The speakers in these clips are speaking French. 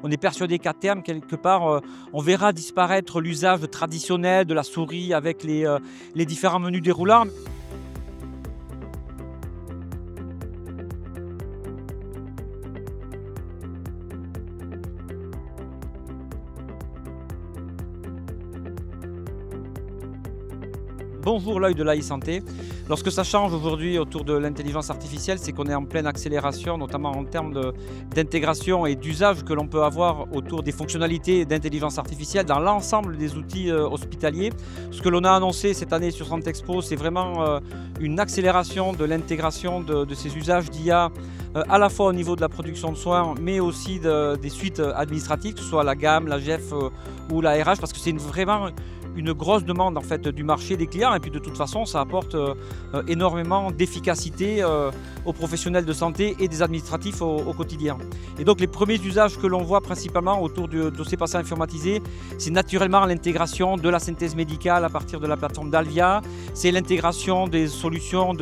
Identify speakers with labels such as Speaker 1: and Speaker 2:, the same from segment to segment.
Speaker 1: On est persuadé qu'à terme, quelque part, on verra disparaître l'usage traditionnel de la souris avec les différents menus déroulants. Bonjour l'œil de l'e-santé. Lorsque ça change aujourd'hui autour de l'intelligence artificielle, c'est qu'on est en pleine accélération, notamment en termes d'intégration et d'usage que l'on peut avoir autour des fonctionnalités d'intelligence artificielle dans l'ensemble des outils hospitaliers. Ce que l'on a annoncé cette année sur Santexpo, c'est vraiment une accélération de l'intégration de ces usages d'IA à la fois au niveau de la production de soins, mais aussi des suites administratives, que ce soit la gamme, la GEF ou la RH, parce que c'est vraiment une grosse demande en fait du marché des clients, et puis de toute façon ça apporte énormément d'efficacité aux professionnels de santé et des administratifs au quotidien. Et donc les premiers usages que l'on voit principalement autour du dossier patient informatisé, c'est naturellement l'intégration de la synthèse médicale à partir de la plateforme Dalvia, c'est l'intégration des solutions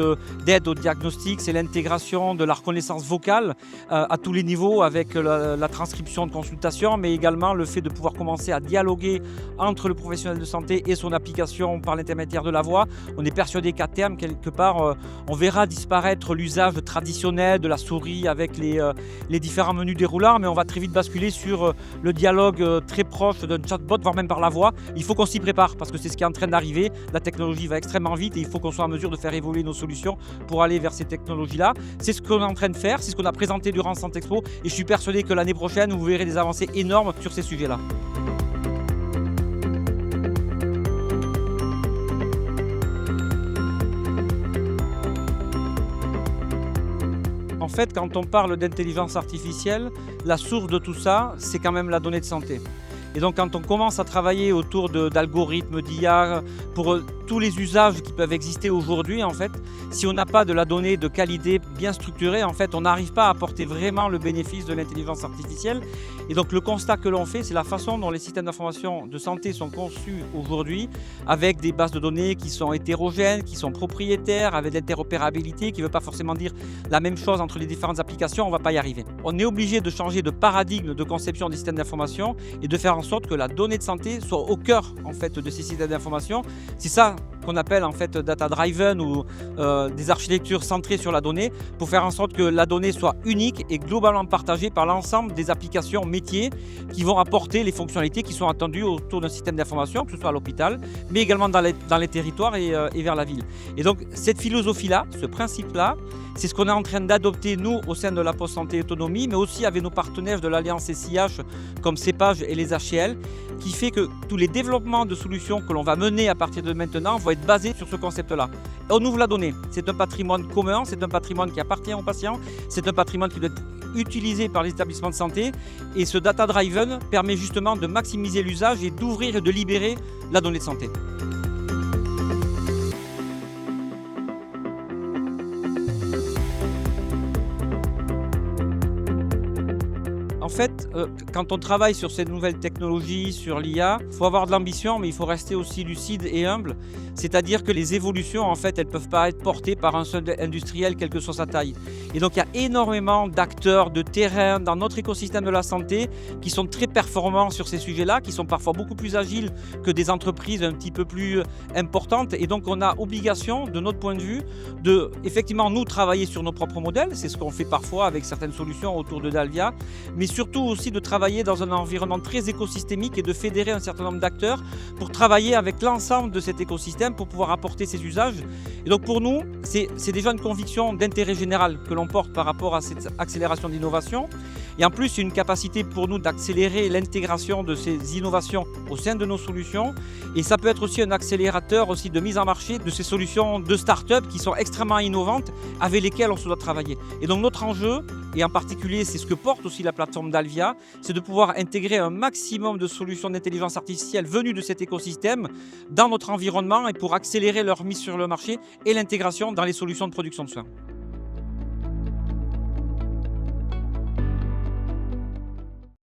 Speaker 1: d'aide au diagnostic, c'est l'intégration de la reconnaissance vocale à tous les niveaux avec la transcription de consultation, mais également le fait de pouvoir commencer à dialoguer entre le professionnel de santé et son application par l'intermédiaire de la voix. On est persuadé qu'à terme, quelque part, on verra disparaître l'usage traditionnel de la souris avec les différents menus déroulants, mais on va très vite basculer sur le dialogue très proche d'un chatbot, voire même par la voix. Il faut qu'on s'y prépare parce que c'est ce qui est en train d'arriver. La technologie va extrêmement vite et il faut qu'on soit en mesure de faire évoluer nos solutions pour aller vers ces technologies-là. C'est ce qu'on est en train de faire, c'est ce qu'on a présenté durant Santexpo et je suis persuadé que l'année prochaine, vous verrez des avancées énormes sur ces sujets-là. En fait, quand on parle d'intelligence artificielle, la source de tout ça, c'est quand même la donnée de santé. Et donc quand on commence à travailler autour d'algorithmes, d'IA, pour tous les usages qui peuvent exister aujourd'hui, en fait, si on n'a pas de la donnée de qualité bien structurée, en fait, on n'arrive pas à apporter vraiment le bénéfice de l'intelligence artificielle. Et donc le constat que l'on fait, c'est la façon dont les systèmes d'information de santé sont conçus aujourd'hui, avec des bases de données qui sont hétérogènes, qui sont propriétaires, avec de l'interopérabilité, qui ne veut pas forcément dire la même chose entre les différentes applications, on ne va pas y arriver. On est obligé de changer de paradigme de conception des systèmes d'information et de faire en sorte que la donnée de santé soit au cœur en fait, de ces systèmes d'information. C'est ça qu'on appelle en fait data-driven ou des architectures centrées sur la donnée pour faire en sorte que la donnée soit unique et globalement partagée par l'ensemble des applications métiers qui vont apporter les fonctionnalités qui sont attendues autour d'un système d'information, que ce soit à l'hôpital, mais également dans les territoires et vers la ville. Et donc cette philosophie-là, ce principe-là, c'est ce qu'on est en train d'adopter nous au sein de la Poste Santé Autonomie, mais aussi avec nos partenaires de l'Alliance SIH comme CEPAGE et les HCL, qui fait que tous les développements de solutions que l'on va mener à partir de maintenant vont être basés sur ce concept-là. On ouvre la donnée, c'est un patrimoine commun, c'est un patrimoine qui appartient aux patients, c'est un patrimoine qui doit être utilisé par les établissements de santé et ce data-driven permet justement de maximiser l'usage et d'ouvrir et de libérer la donnée de santé. En fait, quand on travaille sur ces nouvelles technologies, sur l'IA, il faut avoir de l'ambition, mais il faut rester aussi lucide et humble. C'est-à-dire que les évolutions, en fait, elles ne peuvent pas être portées par un seul industriel, quelle que soit sa taille. Et donc, il y a énormément d'acteurs de terrain dans notre écosystème de la santé qui sont très performants sur ces sujets-là, qui sont parfois beaucoup plus agiles que des entreprises un petit peu plus importantes. Et donc, on a obligation, de notre point de vue, de, effectivement, nous, travailler sur nos propres modèles. C'est ce qu'on fait parfois avec certaines solutions autour de Dalvia, mais surtout aussi de travailler dans un environnement très écosystémique et de fédérer un certain nombre d'acteurs pour travailler avec l'ensemble de cet écosystème pour pouvoir apporter ces usages. Et donc pour nous, c'est déjà une conviction d'intérêt général que l'on porte par rapport à cette accélération d'innovation. Et en plus, c'est une capacité pour nous d'accélérer l'intégration de ces innovations au sein de nos solutions. Et ça peut être aussi un accélérateur aussi de mise en marché de ces solutions de start-up qui sont extrêmement innovantes avec lesquelles on se doit travailler. Et donc notre enjeu, et en particulier c'est ce que porte aussi la plateforme Dalvia, c'est de pouvoir intégrer un maximum de solutions d'intelligence artificielle venues de cet écosystème dans notre environnement et pour accélérer leur mise sur le marché et l'intégration dans les solutions de production de soins.